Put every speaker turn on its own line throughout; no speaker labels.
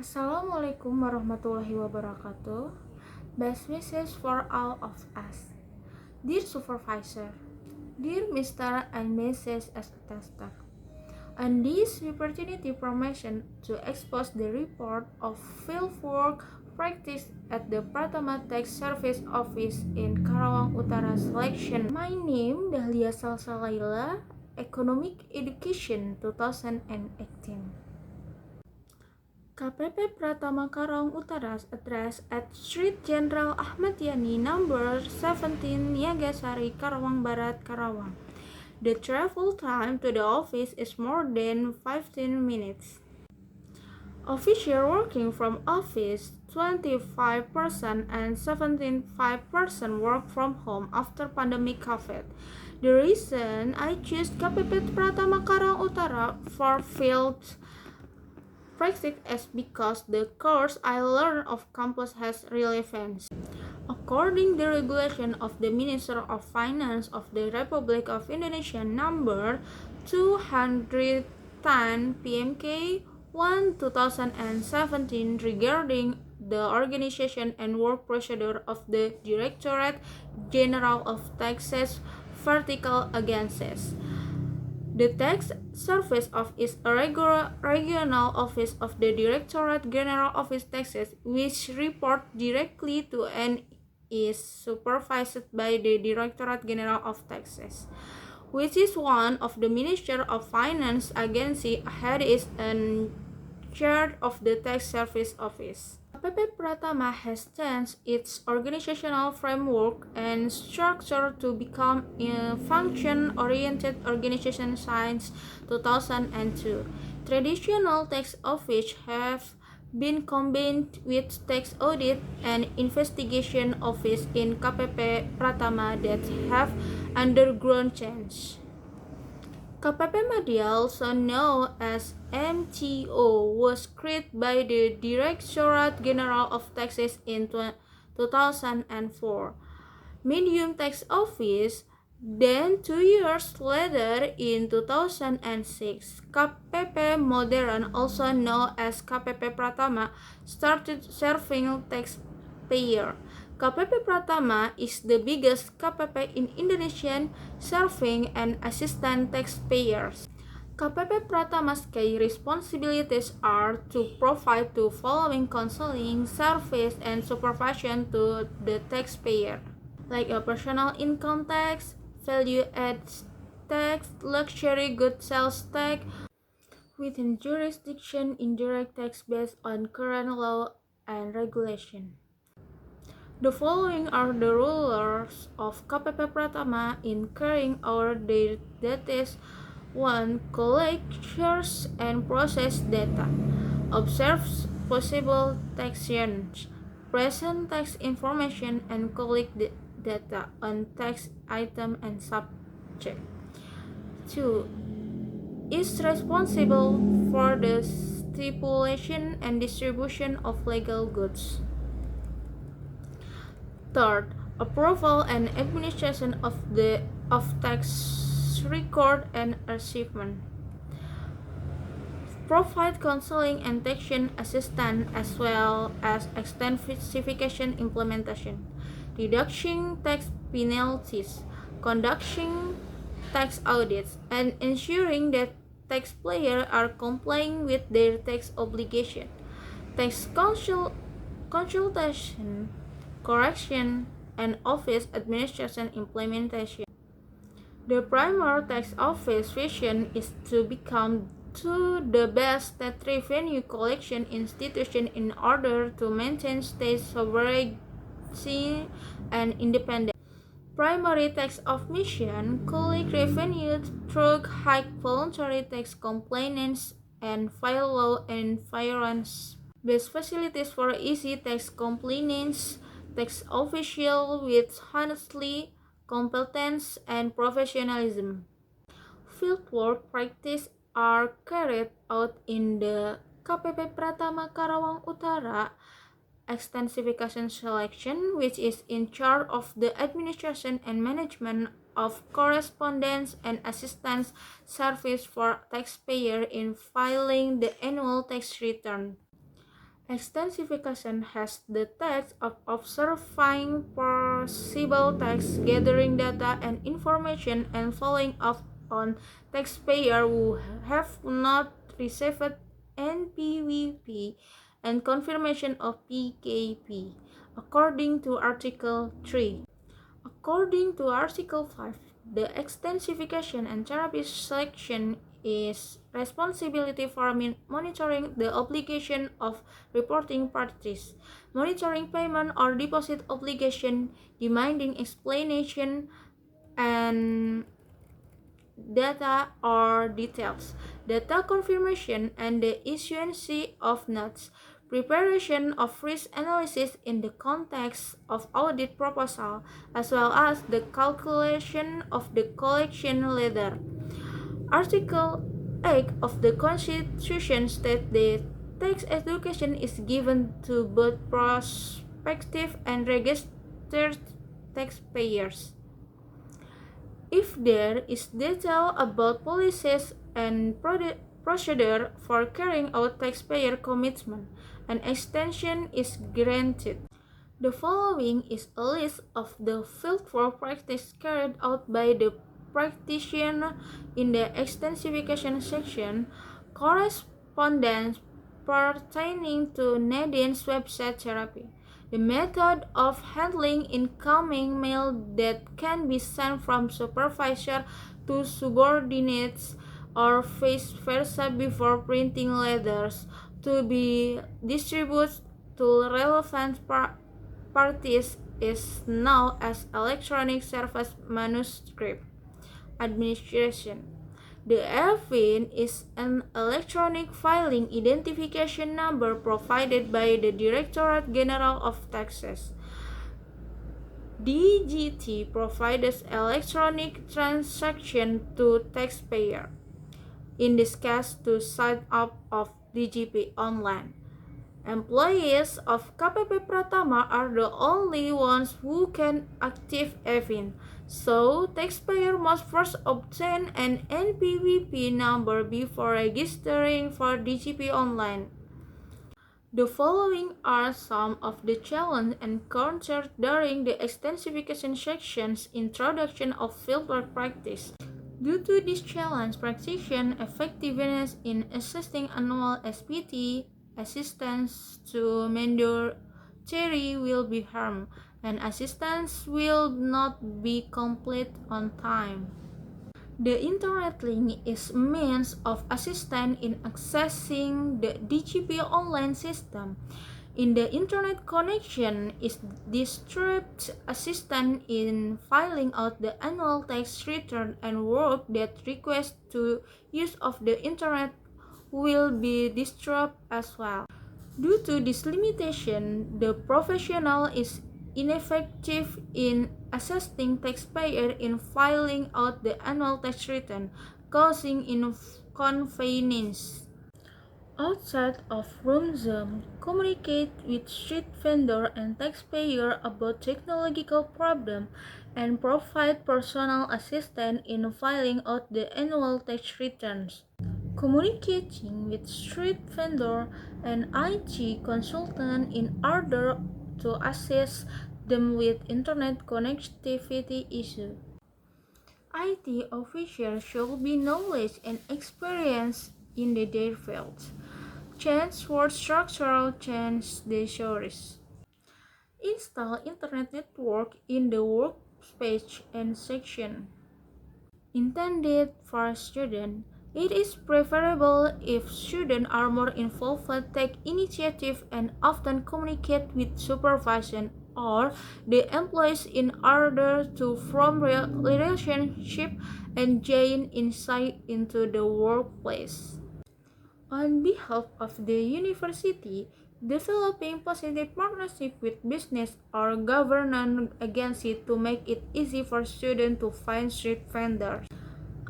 Assalamualaikum Wr.Wb. Best wishes for all of us. Dear Supervisor, dear Mr. and Mrs. Tester, on this opportunity permission to expose the report of fieldwork practice at the Pratama Tax Service Office in Karawang Utara selection. My name Dahlia Tsalsalaila, Economic Education 2018. KPP Pratama Karawang Utara's address at Street Jenderal Ahmad Yani, number 17, Niagasari, Karawang Barat, Karawang. The travel time to the office is more than 15 minutes. Official working from office 25% and 75% work from home after pandemic COVID. The reason I choose KPP Pratama Karawang Utara for field practice is because the course I learned of campus has relevance. According to the regulation of the Minister of Finance of the Republic of Indonesia number 210 PMK 1 2017 regarding the organization and work procedure of the Directorate General of Taxes vertical agencies. The Tax Service Office is a regional office of the Directorate General of Taxes, which report directly to and is supervised by the Directorate General of Taxes, which is one of the Minister of Finance agency. Head is in charge of the Tax Service Office. KPP Pratama has changed its organizational framework and structure to become a function-oriented organization since 2002. Traditional tax office have been combined with tax audit and investigation office in KPP Pratama that have undergone change. KPP Media, also known as MTO, was created by the Directorate General of Taxes in 2004. Medium Tax Office, then 2 years later in 2006, KPP Modern, also known as KPP Pratama, started serving taxpayer. KPP Pratama is the biggest KPP in Indonesia, serving and assistant taxpayers. KPP Pratama's key responsibilities are to provide the following counseling, service, and supervision to the taxpayer, like a personal income tax, value-added tax, luxury goods sales tax, within jurisdiction indirect tax based on current law and regulation. The following are the rulers of KPP Pratama in carrying out their duties. 1. Collects and process data. Observes possible taxations. Present tax information and collect data on tax item and subject. 2. Is responsible for the stipulation and distribution of legal goods. Third, approval and administration of tax record and achievement. Provide counseling and taxation assistance as well as extensification implementation. Reducing tax penalties, conducting tax audits, and ensuring that taxpayers are complying with their tax obligation. Tax consultation, correction, and office administration implementation. The primary tax office vision is to become the best state revenue collection institution in order to maintain state sovereignty and independence. Primary tax of mission collect revenue through high voluntary tax complaints and file law environments. Best facilities for easy tax complaints. Tax official with honesty, competence, and professionalism. Fieldwork practice are carried out in the KPP Pratama Karawang Utara Extensification Selection, which is in charge of the administration and management of correspondence and assistance service for taxpayer in filing the annual tax return. Extensification has the task of observing possible text, gathering data and information, and following up on taxpayers who have not received NPWP and confirmation of PKP, according to Article 3. According to Article 5, the extensification and therapy section is responsibility for monitoring the obligation of reporting parties, monitoring payment or deposit obligation, demanding explanation and data or details, data confirmation and the issuance of notes, preparation of risk analysis in the context of audit proposal, as well as the calculation of the collection ladder. Article 8 of the Constitution states that tax education is given to both prospective and registered taxpayers. If there is detail about policies and procedure for carrying out taxpayer commitment, an extension is granted. The following is a list of the fieldwork practice carried out by the practitioner in the extensification section. Correspondence pertaining to Nadine's website therapy. The method of handling incoming mail that can be sent from supervisor to subordinates or vice versa before printing letters to be distributed to relevant parties is known as electronic service manuscript administration. The EFIN is an electronic filing identification number provided by the Directorate General of Taxes. DGT provides electronic transaction to taxpayer. In this case, to sign up of DGP online. Employees of KPP Pratama are the only ones who can active EFIN, so taxpayer must first obtain an NPWP number before registering for DGP online. The following are some of the challenges encountered during the extensification section's introduction of fieldwork practice. Due to this challenge, practitioner effectiveness in assisting annual S.Pd assistance to mandatory will be harmed, and assistance will not be complete on time. The internet link is a means of assistance in accessing the DGP online system. In the internet connection is district assistance in filing out the annual tax return, and work that request to use of the internet will be disturbed as well. Due to this limitation, the professional is ineffective in assisting taxpayer in filing out the annual tax return, causing inconvenience. Outside of room Zoom, communicate with street vendor and taxpayer about technological problem and provide personal assistance in filing out the annual tax returns. Communicating with street vendor and IT consultant in order to assist them with internet connectivity issue. IT officials should be knowledge and experience in their fields. Change for structural change theories. Install internet network in the workspace and section. Intended for students, it is preferable if students are more involved, take initiative, and often communicate with supervision or the employees in order to form relationship and gain insight into the workplace. On behalf of the university, developing positive partnership with business or government agencies to make it easy for students to find street vendors,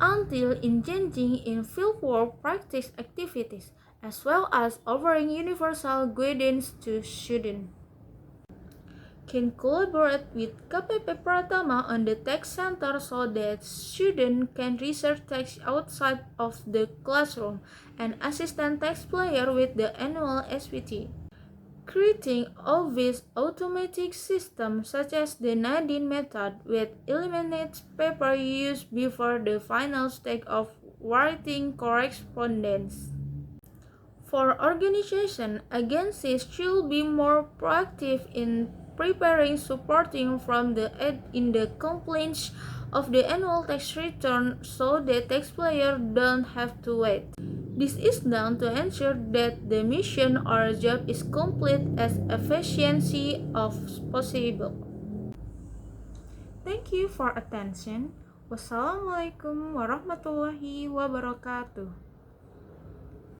until engaging in fieldwork practice activities, as well as offering universal guidance to students. Can collaborate with KPP Pratama on the tax center so that students can research tax outside of the classroom and assistant taxpayer with the annual S.Pd. Creating obvious automatic systems such as the Nadine method, which eliminates paper use before the final stage of writing correspondence. For organizations, agencies should be more proactive in preparing supporting from the in the complaints of the annual tax return so the taxpayer don't have to wait. This is done to ensure that the mission or job is complete as efficiently as possible. Thank you for attention. Wassalamualaikum warahmatullahi wabarakatuh.